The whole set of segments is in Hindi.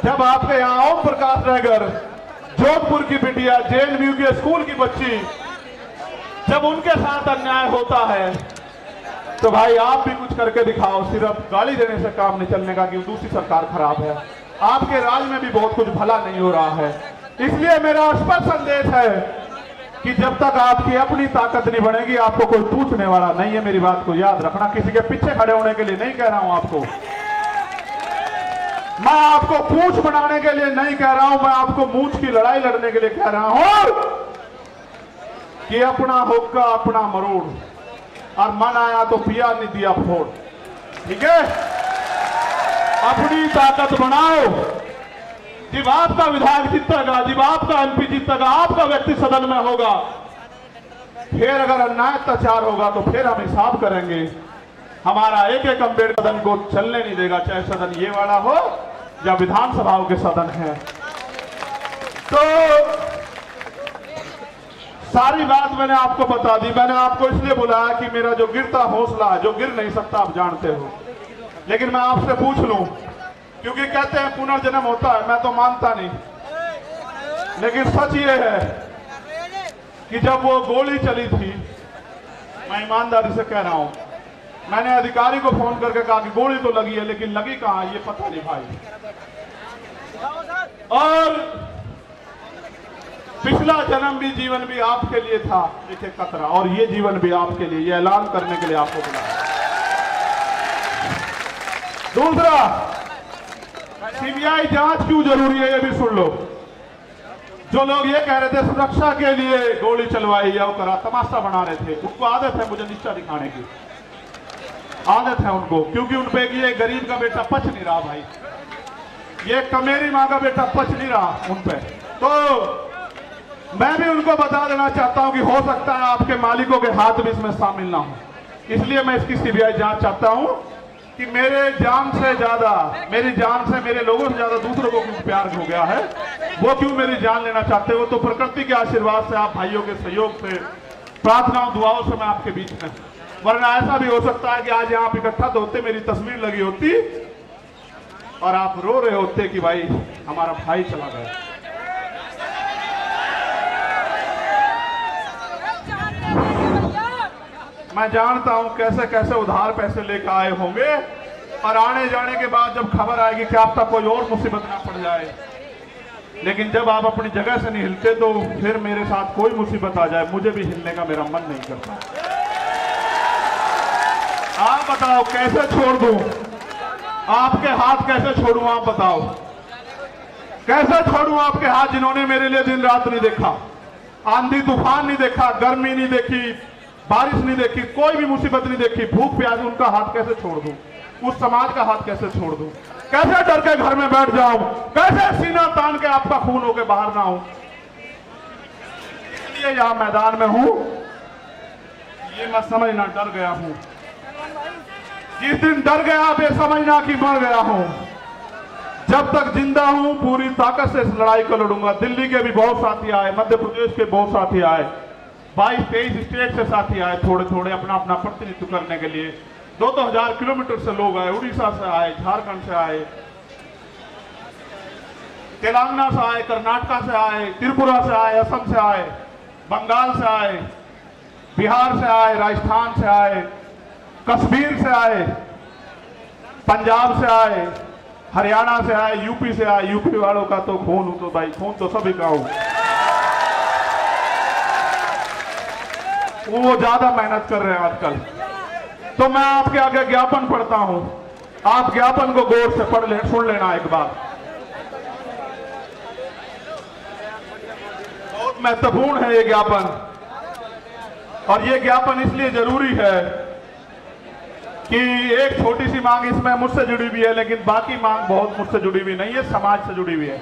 जब आपके यहाँ ओम प्रकाश नगर जोधपुर की बिटिया जेएनयू के स्कूल की बच्ची जब उनके साथ अन्याय होता है तो भाई आप भी कुछ करके दिखाओ। सिर्फ गाली देने से काम नहीं चलने का कि दूसरी सरकार खराब है। आपके राज में भी बहुत कुछ भला नहीं हो रहा है। इसलिए मेरा स्पष्ट संदेश है कि जब तक आपकी अपनी ताकत नहीं बनेगी आपको कोई पूछने वाला नहीं है। मेरी बात को याद रखना। किसी के पीछे खड़े होने के लिए नहीं कह रहा हूं आपको। मैं आपको पूंछ बनाने के लिए नहीं कह रहा हूं। मैं आपको मूंछ की लड़ाई लड़ने के लिए कह रहा हूं कि अपना हुक्का अपना मरोड़ और मन आया तो पिया नहीं दिया फोड़। ठीक है, अपनी ताकत बनाओ। जब आपका विधायक जीतेगा, जब आपका एमपी जीतेगा, आपका व्यक्ति सदन में होगा, फिर अगर अन्याय अत्याचार होगा तो फिर हम हिसाब करेंगे। हमारा एक एक अम्बेडकर सदन को चलने नहीं देगा, चाहे सदन ये वाला हो या विधानसभाओं के सदन है। तो सारी बात मैंने आपको बता दी। मैंने आपको इसलिए बुलाया कि मेरा जो गिरता हौसला है, जो गिर नहीं सकता आप जानते हो, लेकिन मैं आपसे पूछ लूं, क्योंकि कहते हैं पुनर्जन्म होता है, मैं तो मानता नहीं, लेकिन सच ये है कि जब वो गोली चली थी, मैं ईमानदारी से कह रहा हूं, मैंने अधिकारी को फोन करके कहा कि गोली तो लगी है लेकिन लगी कहां ये पता नहीं भाई। और पिछला जन्म भी जीवन भी आपके लिए था एक एक कतरा, और ये जीवन भी आपके लिए, ये ऐलान करने के लिए आपको बुलाया। दूसरा, सीबीआई जांच क्यों जरूरी है ये भी सुन लो। जो लोग ये कह रहे थे सुरक्षा के लिए गोली चलवाई या करा, तमाशा बना रहे थे, उनको आदत है मुझे नीचा दिखाने की, आदत है उनको, क्योंकि उन पे ये गरीब का बेटा पच नहीं रहा भाई, ये कमेरी माँ का बेटा पच नहीं रहा उन पे। तो मैं भी उनको बता देना चाहता हूं कि हो सकता है आपके मालिकों के हाथ भी इसमें शामिल ना हो। इसलिए मैं इसकी सीबीआई जांच चाहता हूं कि मेरे जान से ज्यादा, मेरी जान से, मेरे लोगों से ज्यादा दूसरों को क्यों प्यार हो गया है, वो क्यों मेरी जान लेना चाहते हो। तो प्रकृति के आशीर्वाद से, आप भाइयों के सहयोग से, प्रार्थनाओं दुआओं से मैं आपके बीच में, वरना ऐसा भी हो सकता है कि आज यहाँ आप इकट्ठा तो होते, मेरी तस्वीर लगी होती और आप रो रहे होते कि भाई हमारा भाई चला गया। मैं जानता हूं कैसे कैसे उधार पैसे लेकर आए होंगे, और आने जाने के बाद जब खबर आएगी कि आप तक कोई और मुसीबत ना पड़ जाए, लेकिन जब आप अपनी जगह से नहीं हिलते तो फिर मेरे साथ कोई मुसीबत आ जाए मुझे भी हिलने का मेरा मन नहीं करता। आप बताओ कैसे छोड़ दूं, आपके हाथ कैसे छोड़ूं, आप बताओ कैसे छोड़ूं आपके हाथ, जिन्होंने मेरे लिए दिन रात नहीं देखा, आंधी तूफान नहीं देखा, गर्मी नहीं देखी, बारिश नहीं देखी, कोई भी मुसीबत नहीं देखी, भूख प्यास, उनका हाथ कैसे छोड़ दूं, उस समाज का हाथ कैसे छोड़ दूं, कैसे डर के घर में बैठ जाऊं, कैसे सीना तान के आपका खून होके बाहर ना हूं। इसलिए यहां मैदान में हूं, ये मैं समझना डर गया हूं। जिस दिन डर गया आप ये समझना कि मर गया हूं। जब तक जिंदा हूं पूरी ताकत से इस लड़ाई को लड़ूंगा। दिल्ली के भी बहुत साथी आए, मध्य प्रदेश के बहुत साथी आए, 22-23 स्टेट से साथी आए, थोड़े थोड़े अपना अपना प्रतिनिधित्व करने के लिए। 2-2 हजार किलोमीटर से लोग आए, उड़ीसा से आए, झारखंड से आए, तेलंगाना से आए, कर्नाटक से आए, त्रिपुरा से आए, असम से आए, बंगाल से आए, बिहार से आए, राजस्थान से आए, कश्मीर से आए, पंजाब से आए, हरियाणा से आए, यूपी से आए। यूपी वालों का तो खून हो तो भाई, खून तो सभी का हो, वो ज्यादा मेहनत कर रहे हैं आजकल। तो मैं आपके आगे ज्ञापन पढ़ता हूं, आप ज्ञापन को गौर से पढ़ ले, सुन लेना एक बार। बहुत महत्वपूर्ण है ये ज्ञापन, और ये ज्ञापन इसलिए जरूरी है कि एक छोटी सी मांग इसमें मुझसे जुड़ी हुई है, लेकिन बाकी मांग बहुत मुझसे जुड़ी हुई नहीं है, समाज से जुड़ी हुई है।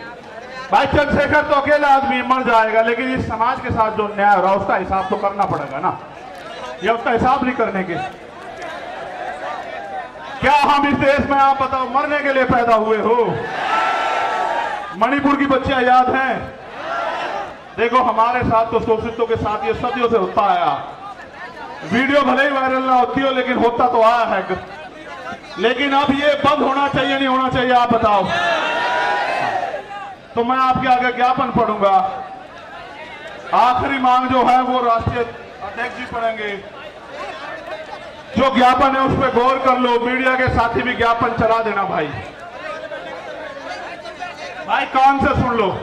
भाई चंद्रशेखर तो अकेला आदमी मर जाएगा, लेकिन इस समाज के साथ जो न्याय हो रहा है उसका हिसाब तो करना पड़ेगा ना। ये उसका हिसाब नहीं करने के, क्या हम इस देश में, आप बताओ, मरने के लिए पैदा हुए हो? मणिपुर की बच्चियां याद हैं? देखो हमारे साथ तो शोषितों के साथ ये सदियों से होता आया। वीडियो भले ही वायरल ना होती हो, लेकिन होता तो आया है। लेकिन अब ये बंद होना चाहिए नहीं होना चाहिए, आप बताओ। तो मैं आपके आगे ज्ञापन पढ़ूंगा। आखिरी मांग जो है वो राष्ट्रीय अध्यक्ष जी पढ़ेंगे। जो ज्ञापन है उस पर गौर कर लो। मीडिया के साथी भी ज्ञापन चला देना भाई। भाई कान से सुन लो।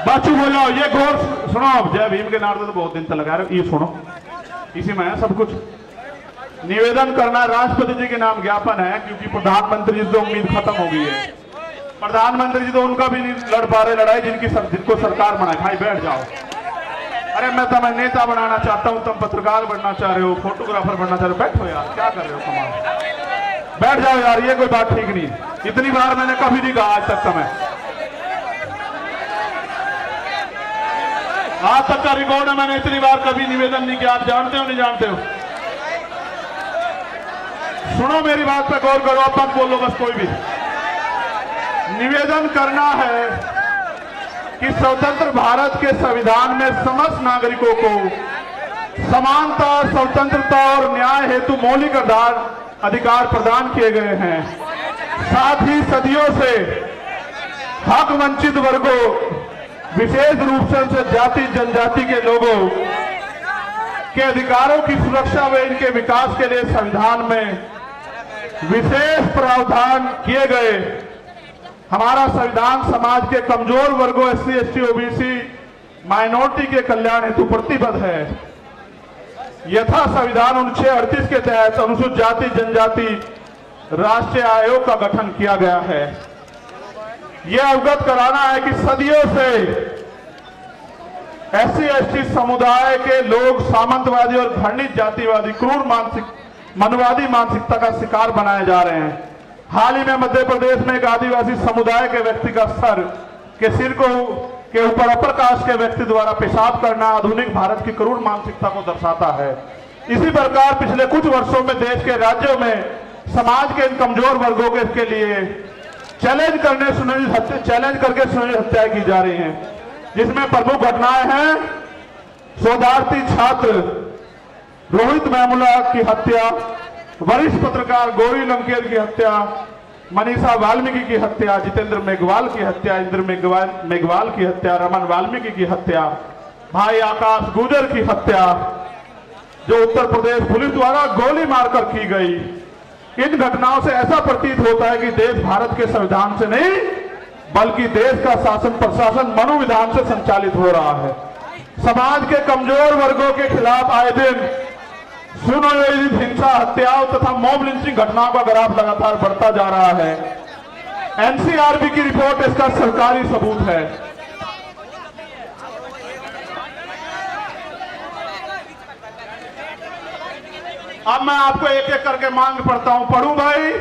बाचू बोलो, ये गौर सुनो। जय भीम के नारे तो बहुत दिन तक लगा रहे हो, ये सुनो, इसी में है सब कुछ। निवेदन करना राष्ट्रपति जी के नाम ज्ञापन है, क्योंकि प्रधानमंत्री जी से उम्मीद खत्म हो गई है। प्रधानमंत्री जी तो उनका भी नहीं लड़ पा रहे लड़ाई जिनको सरकार बनाए। भाई बैठ जाओ। अरे मैं तुम्हें नेता बनाना चाहता हूं, तुम पत्रकार बनना चाह रहे हो, फोटोग्राफर बनना चाह रहे हो। बैठो यार, क्या कर रहे हो कमाल। बैठ जाओ यार, ये कोई बात ठीक नहीं। इतनी बार मैंने कभी नहीं कहा आज तक तुम्हें, आज तक का रिकॉर्ड है, मैंने इतनी बार कभी निवेदन नहीं किया। आप जानते हो नहीं जानते हो? सुनो मेरी बात पे गौर करो, अब मत बोलो बस कोई भी। निवेदन करना है कि स्वतंत्र भारत के संविधान में समस्त नागरिकों को समानता, स्वतंत्रता और न्याय हेतु मौलिक अधिकार प्रदान किए गए हैं। साथ ही सदियों से हक वंचित वर्गों, विशेष रूप से जाति जनजाति के लोगों के अधिकारों की सुरक्षा व इनके विकास के लिए संविधान में विशेष प्रावधान किए गए। हमारा संविधान समाज के कमजोर वर्गों, SC, ST, OBC, माइनॉरिटी के कल्याण हेतु प्रतिबद्ध है। यथा संविधान अनुच्छेद 38 के तहत अनुसूचित जाति जनजाति राष्ट्रीय आयोग का गठन किया गया है। यह अवगत कराना है कि सदियों से SC, ST समुदाय के लोग सामंतवादी और घृणित जातिवादी क्रूर मनवादी मानसिकता का शिकार बनाए जा रहे हैं। हाल ही में मध्य प्रदेश में एक आदिवासी समुदाय के व्यक्ति का सिर के ऊपर अपर कास्ट के व्यक्ति द्वारा पेशाब करना आधुनिक भारत की क्रूर मानसिकता को दर्शाता है। इसी प्रकार पिछले कुछ वर्षों में देश के राज्यों में समाज के इन कमजोर वर्गों के लिए चैलेंज करके सुनिश्चित हत्याएं की जा रही हैं, जिसमें प्रमुख घटनाएं हैं शोधार्थी छात्र रोहित वेमुला की हत्या, वरिष्ठ पत्रकार गौरी लंकेर की हत्या, मनीषा वाल्मीकि की हत्या, जितेंद्र मेघवाल की हत्या, इंद्र मेघवाल की हत्या, रमन वाल्मीकि की हत्या, भाई आकाश गुजर की हत्या जो उत्तर प्रदेश पुलिस द्वारा गोली मारकर की गई। इन घटनाओं से ऐसा प्रतीत होता है कि देश भारत के संविधान से नहीं बल्कि देश का शासन प्रशासन मनोविधान से संचालित हो रहा है। समाज के कमजोर वर्गों के खिलाफ आए दिन सुनियोजित हिंसा, हत्याओं तथा मॉब लिंचिंग घटनाओं का ग्राफ लगातार बढ़ता जा रहा है। NCRB की रिपोर्ट इसका सरकारी सबूत है। अब मैं आपको एक एक करके मांग पढ़ता हूं। पढ़ूं भाई?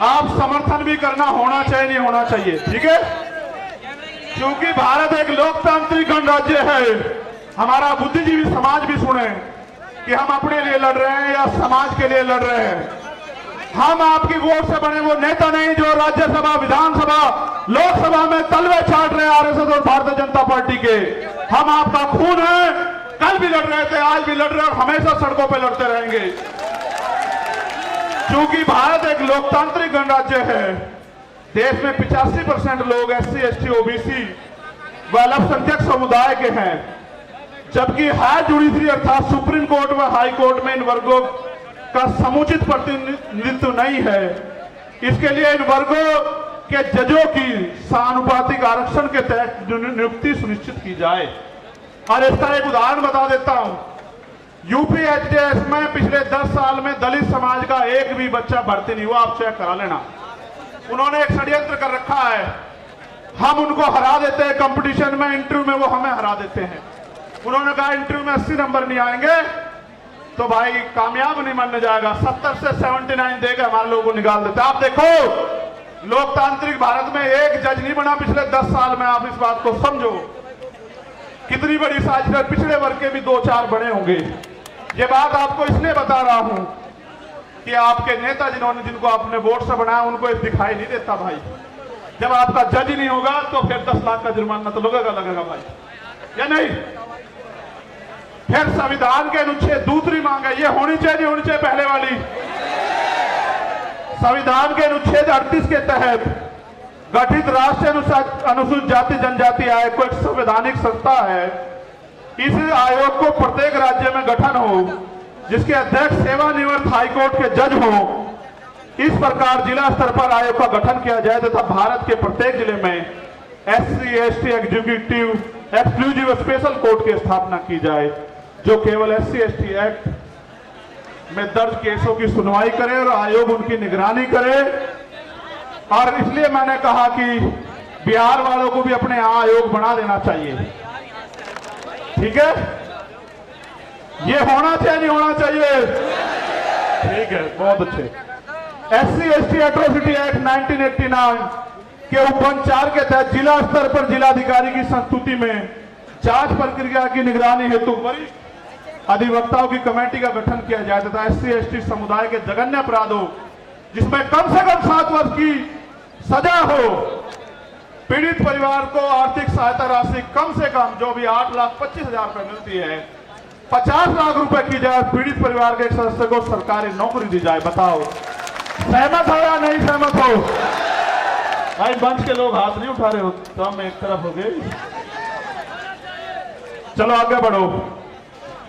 आप समर्थन भी करना होना चाहिए, नहीं होना चाहिए, ठीक है? क्योंकि भारत एक लोकतांत्रिक गणराज्य है। हमारा बुद्धिजीवी समाज भी सुने कि हम अपने लिए लड़ रहे हैं या समाज के लिए लड़ रहे हैं। हम आपकी वोट से बने वो नेता नहीं जो राज्यसभा, विधानसभा, लोकसभा में तलवे चाट रहे हैं RSS और भारतीय जनता पार्टी के। हम आपका खून है, कल भी लड़ रहे थे, आज भी लड़ रहे हैं और हमेशा सड़कों पर लड़ते रहेंगे। क्योंकि भारत एक लोकतांत्रिक गणराज्य है। देश में 85% लोग SC, ST, OBC व अल्पसंख्यक समुदाय के हैं, जबकि हायर जुडिशरी अर्थात सुप्रीम कोर्ट व हाई कोर्ट में इन वर्गों का समुचित प्रतिनिधित्व नहीं है। इसके लिए इन वर्गों के जजों की समानुपातिक आरक्षण के तहत नियुक्ति सुनिश्चित की जाए। और इसका एक उदाहरण बता देता हूं। UPHTS में पिछले 10 साल में दलित समाज का एक भी बच्चा भर्ती नहीं हुआ। आप चेक करा लेना। उन्होंने एक षड्यंत्र कर रखा है, हम उनको हरा देते हैं कंपटीशन में, इंटरव्यू में वो हमें हरा देते हैं। उन्होंने कहा इंटरव्यू में 80 नंबर नहीं आएंगे तो भाई कामयाब नहीं मानने जाएगा। 70 से 79 देकर हमारे लोगों को निकाल देते। आप देखो लोकतांत्रिक भारत में एक जज नहीं बना पिछले 10 साल में। आप इस बात को समझो कितनी बड़ी साजिश है। पिछड़े वर्ग के भी 2-4 बड़े होंगे। ये बात आपको इसलिए बता रहा हूं कि आपके नेता जिनको आपने वोट से बनाया उनको इस दिखाई नहीं देता भाई। जब आपका जज ही नहीं होगा तो फिर 10 लाख का जुर्माना तो लगेगा भाई, या नहीं? फिर संविधान के अनुच्छेद दूसरी मांग है, ये होनी चाहिए नहीं होनी चाहिए पहले वाली? संविधान के अनुच्छेद 38 के तहत गठित राष्ट्रीय अनुसूचित जाति जनजाति आयोग को एक संवैधानिक संस्था है। इस आयोग को प्रत्येक राज्य में गठन हो, जिसके अध्यक्ष सेवानिवृत्त हाईकोर्ट के जज हो। इस प्रकार जिला स्तर पर आयोग का गठन किया जाए तथा भारत के प्रत्येक जिले में SC/ST executive exclusive special court की स्थापना की जाए, जो केवल SC/ST एक्ट में दर्ज केसों की सुनवाई करे और आयोग उनकी निगरानी करे। और इसलिए मैंने कहा कि बिहार वालों को भी अपने यहां आयोग बना देना चाहिए, ठीक है? ये होना चाहिए नहीं होना चाहिए? ठीक है, बहुत अच्छे। SC/ST एट्रोसिटी एक्ट 1989 के उपबंध 4 के तहत जिला स्तर पर जिलाधिकारी की संस्तुति में जांच प्रक्रिया की निगरानी हेतु वरिष्ठ अधिवक्ताओं की कमेटी का गठन किया जाए तथा SC/ST समुदाय के जघन्य अपराधों जिसमें कम से कम 7 वर्ष की सजा हो, पीड़ित परिवार को आर्थिक सहायता राशि कम से कम, जो भी 8,25,000 रुपए मिलती है, 50 लाख रुपए की जाए। पीड़ित परिवार के एक सदस्य को सरकारी नौकरी दी जाए। बताओ सहमत हो या नहीं सहमत हो? भाई मंच के लोग हाथ नहीं उठा रहे हो तो हम एक तरफ हो गए। चलो आगे बढ़ो।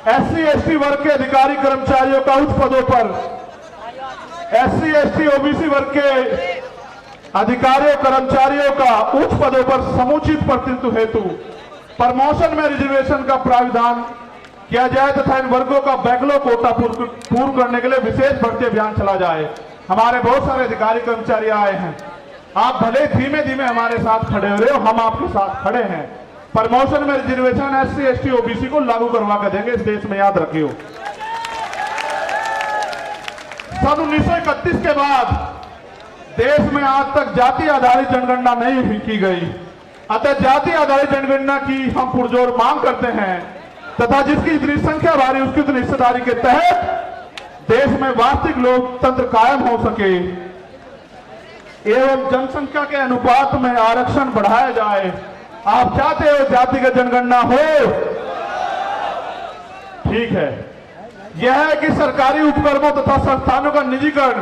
SC/ST वर्ग के अधिकारी कर्मचारियों का उच्च पदों पर, SC/ST OBC वर्ग के अधिकारियों कर्मचारियों का उच्च पदों पर समुचित प्रतिनिधित्व हेतु प्रमोशन में रिजर्वेशन का प्राविधान किया जाए तथा इन वर्गों का बैकलॉग कोटा पूर्ण करने के लिए विशेष भर्ती अभियान चला जाए। हमारे बहुत सारे अधिकारी कर्मचारी आए हैं, आप भले धीमे धीमे हमारे साथ खड़े हो रहे हो, हम आपके साथ खड़े हैं। प्रमोशन में रिजर्वेशन SC/ST OBC को लागू करवा कर देंगे इस देश में, याद रखियो। सन 1931 के बाद देश में आज तक जाति आधारित जनगणना नहीं की गई, अतः जाति आधारित जनगणना की हम पुरजोर मांग करते हैं तथा जिसकी इतनी संख्या भारी उसकी उतनी हिस्सेदारी के तहत देश में वास्तविक लोकतंत्र कायम हो सके एवं जनसंख्या के अनुपात में आरक्षण बढ़ाया जाए। आप चाहते हो जातिगत जनगणना हो? ठीक है। यह है कि सरकारी उपक्रमों तथा संस्थानों का निजीकरण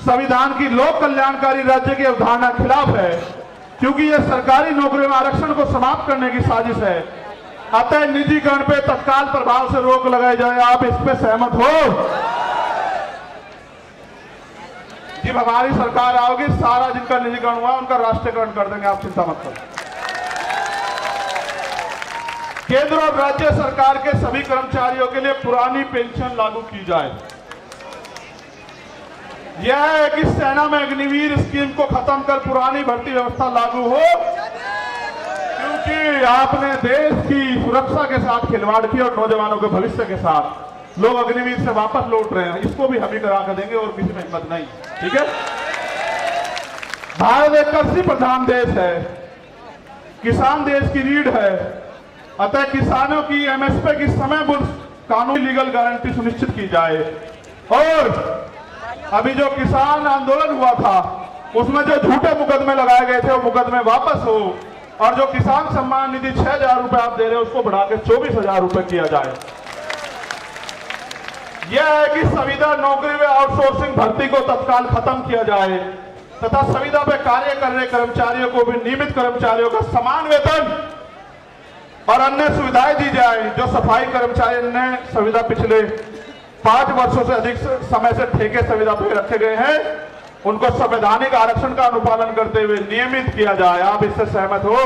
संविधान की लोक कल्याणकारी राज्य की अवधारणा खिलाफ है, क्योंकि यह सरकारी नौकरियों में आरक्षण को समाप्त करने की साजिश है। अतः निजीकरण पे तत्काल प्रभाव से रोक लगाई जाए। आप इस पे सहमत हो? जब हमारी सरकार आओगी सारा जिनका निजीकरण हुआ उनका राष्ट्रीयकरण कर देंगे, आप चिंता मत करो। केंद्र और राज्य सरकार के सभी कर्मचारियों के लिए पुरानी पेंशन लागू की जाए। यह है कि सेना में अग्निवीर स्कीम को खत्म कर पुरानी भर्ती व्यवस्था लागू हो, क्योंकि आपने देश की सुरक्षा के साथ खिलवाड़ किया और नौजवानों के भविष्य के साथ लोग अग्निवीर से वापस लौट रहे हैं। इसको भी हम ही करा कर देंगे और किसी में हिम्मत नहीं, ठीक है? भारत एक कृषि प्रधान देश है, किसान देश की रीढ़ है, अतः किसानों की MSP की समयबद्ध कानूनी लीगल गारंटी सुनिश्चित की जाए। और अभी जो किसान आंदोलन हुआ था उसमें जो झूठे मुकदमे लगाए गए थे वो मुकदमे वापस हो और जो किसान सम्मान निधि 6,000 रुपए आप दे रहे हो उसको बढ़ा के 24,000 रुपए किया जाए। यह है कि संविदा नौकरी में आउटसोर्सिंग भर्ती को तत्काल खत्म किया जाए तथा संविदा पे कार्य कर रहे कर्मचारियों को भी नियमित कर्मचारियों का समान वेतन और अन्य सुविधाएं दी जाए। जो सफाई कर्मचारी ने संविदा पिछले 5 वर्षों से अधिक समय से ठेके संविदा पे रखे गए हैं उनको संवैधानिक आरक्षण का अनुपालन करते हुए नियमित किया जाए। आप इससे सहमत हो?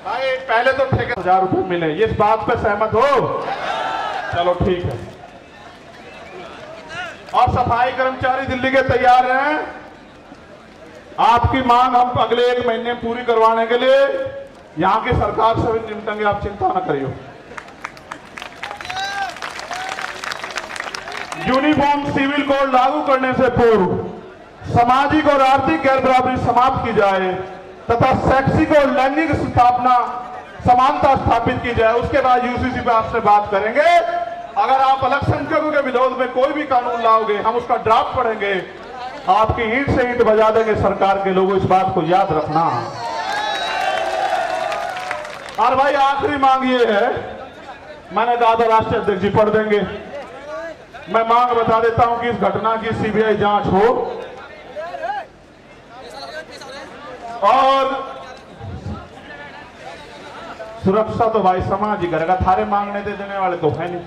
भाई पहले तो ठेके 1,000 रुपए मिले, इस बात पे सहमत हो? चलो ठीक है। और सफाई कर्मचारी दिल्ली के तैयार हैं आपकी मांग हम अगले 1 महीने में पूरी करवाने के लिए यहां की सरकार से भी निपटेंगे, आप चिंता न करियो। यूनिफॉर्म सिविल कोड लागू करने से पूर्व सामाजिक और आर्थिक गैर बराबरी समाप्त की जाए तथा शैक्षिक और लैंगिक स्थापना समानता स्थापित की जाए। उसके बाद UCC पे आपसे बात करेंगे अगर आप अल्पसंख्यकों के विरोध में कोई भी कानून लाओगे, हम उसका ड्राफ्ट पढ़ेंगे, आपकी ईंट से ईंट बजा देंगे सरकार के लोगों, इस बात को याद रखना। और भाई आखिरी मांग ये है, मैंने कहा था राष्ट्रीय अध्यक्ष जी पढ़ देंगे, मैं मांग बता देता हूं कि इस घटना की सीबीआई जांच हो और सुरक्षा तो भाई समाज ही करेगा, थारे मांगने दे देने वाले तो है नहीं।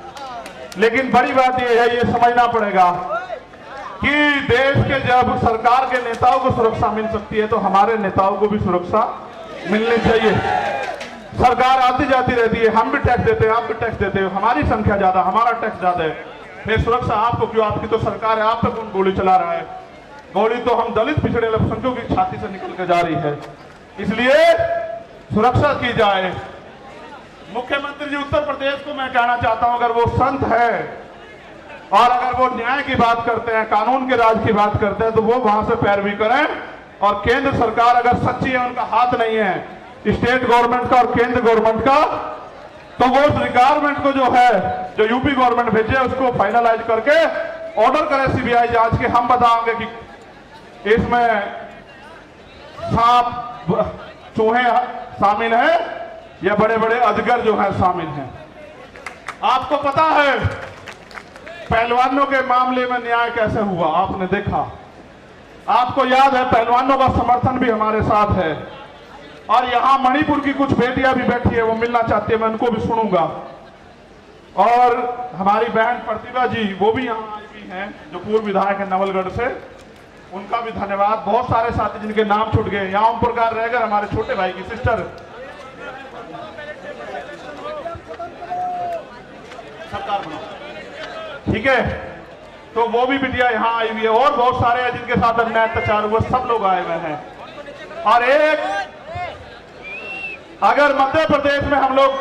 लेकिन बड़ी बात यह है, ये समझना पड़ेगा कि देश के जब सरकार के नेताओं को सुरक्षा मिल सकती है तो हमारे नेताओं को भी सुरक्षा मिलनी चाहिए। सरकार आती जाती रहती है, हम भी टैक्स देते हैं, आप भी टैक्स देते हो, हमारी संख्या ज्यादा, हमारा टैक्स ज्यादा है, फिर सुरक्षा आपको क्यों? आपकी तो सरकार है, आप पे कौन गोली चला रहा है? गोली तो हम दलित पिछड़े अल्पसंख्यकों की छाती से निकल के जा रही है, इसलिए सुरक्षा की जाए। मुख्यमंत्री जी उत्तर प्रदेश को मैं कहना चाहता हूं, अगर वो संत है और अगर वो न्याय की बात करते हैं, कानून के राज की बात करते हैं, तो वो वहां से पैरवी करें। और केंद्र सरकार अगर सच्ची है, उनका हाथ नहीं है स्टेट गवर्नमेंट का और केंद्र गवर्नमेंट का, तो वो उस रिक्वायरमेंट को जो है, जो यूपी गवर्नमेंट भेजे, उसको फाइनलाइज करके ऑर्डर करे सीबीआई जांच के। हम बताएंगे कि इसमें सांप चूहे शामिल हैं या बड़े बड़े अजगर जो है शामिल हैं। आपको पता है पहलवानों के मामले में न्याय कैसे हुआ, आपने देखा, आपको याद है, पहलवानों का समर्थन भी हमारे साथ है। और यहां मणिपुर की कुछ बेटियां भी बैठी है, वो मिलना चाहती है, मैं उनको भी सुनूंगा। और हमारी बहन प्रतिभा जी, वो भी यहां आई हुई हैं, जो पूर्व विधायक है नवलगढ़ से, उनका भी धन्यवाद। बहुत सारे साथी जिनके नाम छूट गए, यहाँ ओम प्रकाश रहेगा, हमारे छोटे भाई की सिस्टर, सरकार बनाओ, ठीक है, तो वो भी बिटिया यहाँ आई हुई है। और बहुत सारे हैं जिनके साथ अन्याय अत्याचार हुआ, सब लोग आए हुए हैं। और एक अगर मध्य प्रदेश में हम लोग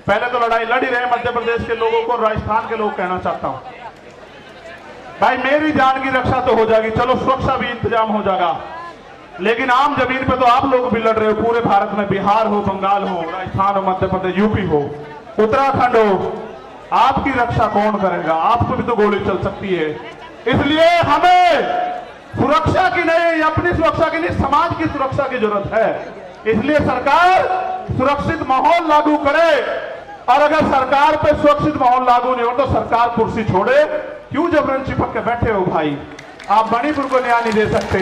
पहले तो लड़ाई लड़ ही रहे मध्य प्रदेश के लोगों को, राजस्थान के लोग कहना चाहता हूं, भाई मेरी जान की रक्षा तो हो जाएगी, चलो सुरक्षा भी इंतजाम हो जाएगा, लेकिन आम जमीन पे तो आप लोग भी लड़ रहे हो। पूरे भारत में बिहार हो, बंगाल हो, राजस्थान हो, मध्य प्रदेश, यूपी हो, उत्तराखंड हो, आपकी रक्षा कौन करेगा? आपको भी तो गोली चल सकती है। इसलिए हमें सुरक्षा की नहीं, अपनी सुरक्षा की नहीं, समाज की सुरक्षा की जरूरत है। इसलिए सरकार सुरक्षित माहौल लागू करे, और अगर सरकार पे सुरक्षित माहौल लागू नहीं हो तो सरकार कुर्सी छोड़े। क्यों जबरन चिपक के बैठे हो भाई? आप मणिपुर को न्याय नहीं दे सकते,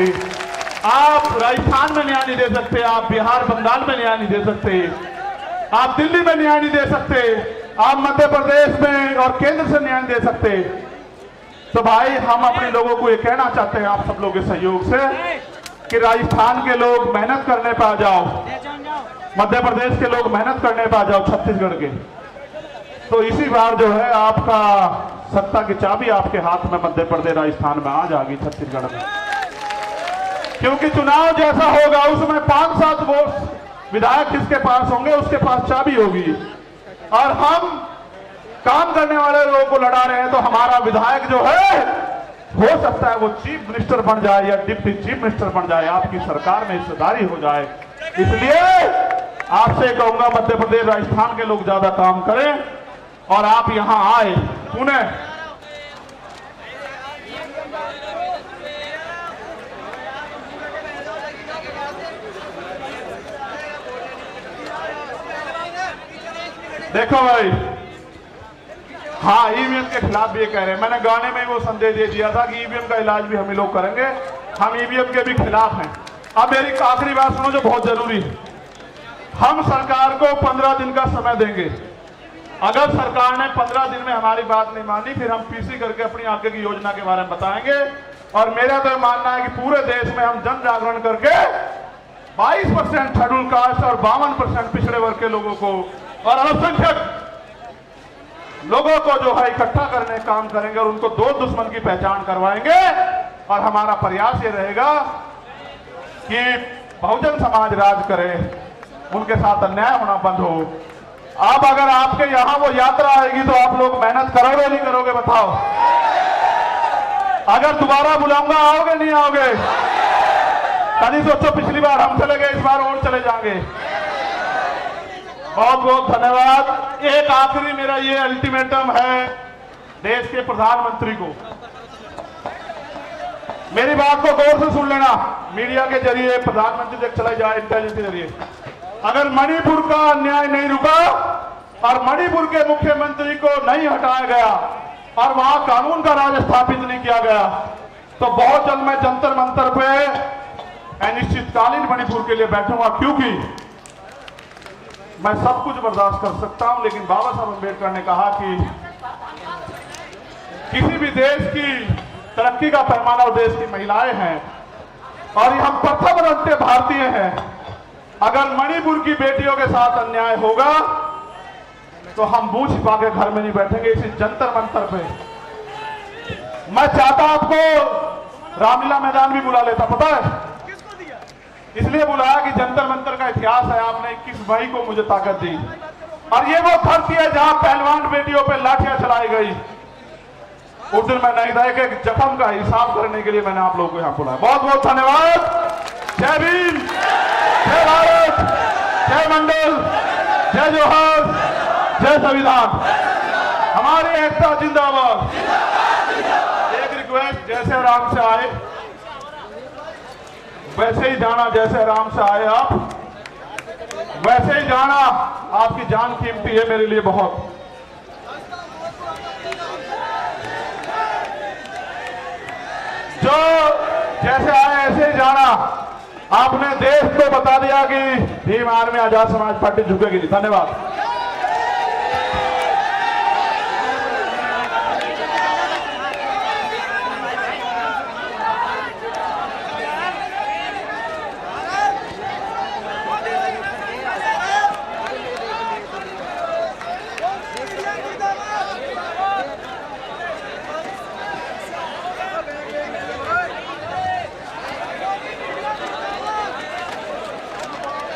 आप राजस्थान में न्याय नहीं दे सकते, आप बिहार बंगाल में न्याय नहीं दे सकते, आप दिल्ली में न्याय नहीं दे सकते, आप मध्य प्रदेश में और केंद्र से न्याय दे सकते। तो भाई हम अपने लोगों को ये कहना चाहते हैं आप सब लोगों के सहयोग से कि राजस्थान के लोग मेहनत करने पे आ जाओ, मध्य प्रदेश के लोग मेहनत करने पे आ जाओ, छत्तीसगढ़ के, तो इसी बार जो है आपका सत्ता की चाबी आपके हाथ में मध्य प्रदेश राजस्थान में आ जाएगी, छत्तीसगढ़ में। क्योंकि चुनाव जैसा होगा उसमें 5-7 वोट विधायक जिसके पास होंगे उसके पास चाबी होगी, और हम काम करने वाले लोगों को लड़ा रहे हैं, तो हमारा विधायक जो है हो सकता है वो चीफ मिनिस्टर बन जाए या डिप्टी चीफ मिनिस्टर बन जाए, आपकी सरकार में हिस्सेदारी हो जाए। इसलिए आपसे कहूंगा मध्य प्रदेश राजस्थान के लोग ज्यादा काम करें और आप यहां आए पुणे। देखो भाई, हाँ ईवीएम के खिलाफ भी ये कह रहे हैं, मैंने गाने में वो संदेश दे दिया था कि ईवीएम का इलाज भी हम ही लोग करेंगे, हम ईवीएम के भी खिलाफ हैं। अब मेरी आखिरी बात सुनो जो बहुत जरूरी है, हम सरकार को 15 दिन का समय देंगे। अगर सरकार ने 15 दिन में हमारी बात नहीं मानी, फिर हम पीसी करके अपनी आगे की योजना के बारे में बताएंगे। और मेरा तो मानना है कि पूरे देश में हम जन जागरण करके 22% शेड्यूल कास्ट और 52% पिछड़े वर्ग के लोगों को और अल्पसंख्यक लोगों को जो है इकट्ठा करने का काम करेंगे और उनको दो दुश्मन की पहचान करवाएंगे। और हमारा प्रयास ये रहेगा कि बहुजन समाज राज करे, उनके साथ अन्याय होना बंद हो। अब अगर आपके यहां वो यात्रा आएगी तो आप लोग मेहनत करोगे नहीं करोगे बताओ? अगर दोबारा बुलाऊंगा आओगे नहीं आओगे? कभी सोचो पिछली बार हम चले गए, इस बार और चले जाएंगे। बहुत बहुत धन्यवाद। एक आखिरी मेरा ये अल्टीमेटम है देश के प्रधानमंत्री को, मेरी बात को गौर से सुन लेना, मीडिया के जरिए प्रधानमंत्री तक चला जाए, इंटेलिजेंस के जरिए। अगर मणिपुर का अन्याय नहीं रुका और मणिपुर के मुख्यमंत्री को नहीं हटाया गया और वहां कानून का राज स्थापित नहीं किया गया, तो बहुत जल्द मैं जंतर मंतर पे अनिश्चितकालीन मणिपुर के लिए बैठूंगा, क्योंकि मैं सब कुछ बर्दाश्त कर सकता हूं, लेकिन बाबा साहब अम्बेडकर ने कहा कि किसी भी देश की तरक्की का पैमाना उस देश की महिलाएं हैं, और हम प्रथम रंगते भारतीय हैं। अगर मणिपुर की बेटियों के साथ अन्याय होगा तो हम मुंह छिपा के घर में नहीं बैठेंगे, इसी जंतर मंतर पे। मैं चाहता आपको रामलीला मैदान भी बुला लेता, पता है इसलिए बुलाया कि जंतर मंतर का इतिहास है, आपने 21 मई को मुझे ताकत दी, और ये वो धरती है जहां पहलवान बेटियों पे लाठियां चलाई गई। उस दिन मैं नहीं था कि जख्म का हिसाब करने के लिए मैंने आप लोगों को यहां बुलाया। बहुत बहुत धन्यवाद। जय भीम, जय भारत, जय मंडल, जय जोहर, जय संविधान, हमारी एकता जिंदाबाद। एक रिक्वेस्ट, जैसे आराम से आए वैसे ही जाना, जैसे आराम से आए आप वैसे ही जाना, आपकी जान कीमती है मेरे लिए बहुत। जो जैसे आए ऐसे ही जाना। आपने देश को बता दिया कि भीम आर्मी आजाद समाज पार्टी झुकेगी नहीं। धन्यवाद।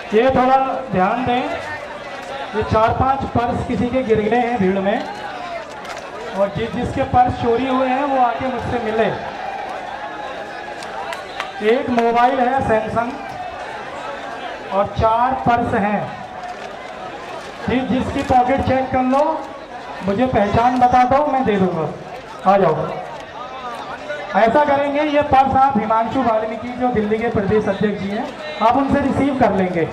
ये थोड़ा ध्यान दें, ये 4-5 पर्स किसी के गिर गए हैं भीड़ में, और जिसके पर्स चोरी हुए हैं वो आके मुझसे मिले। एक मोबाइल है सैमसंग और 4 पर्स हैं। जिसकी पॉकेट चेक कर लो, मुझे पहचान बता दो, मैं दे दूंगा। आ जाओ। ऐसा करेंगे, ये पर्स आप हिमांशु वाल्मीकि जो दिल्ली के प्रदेश अध्यक्ष जी हैं, आप उनसे रिसीव कर लेंगे।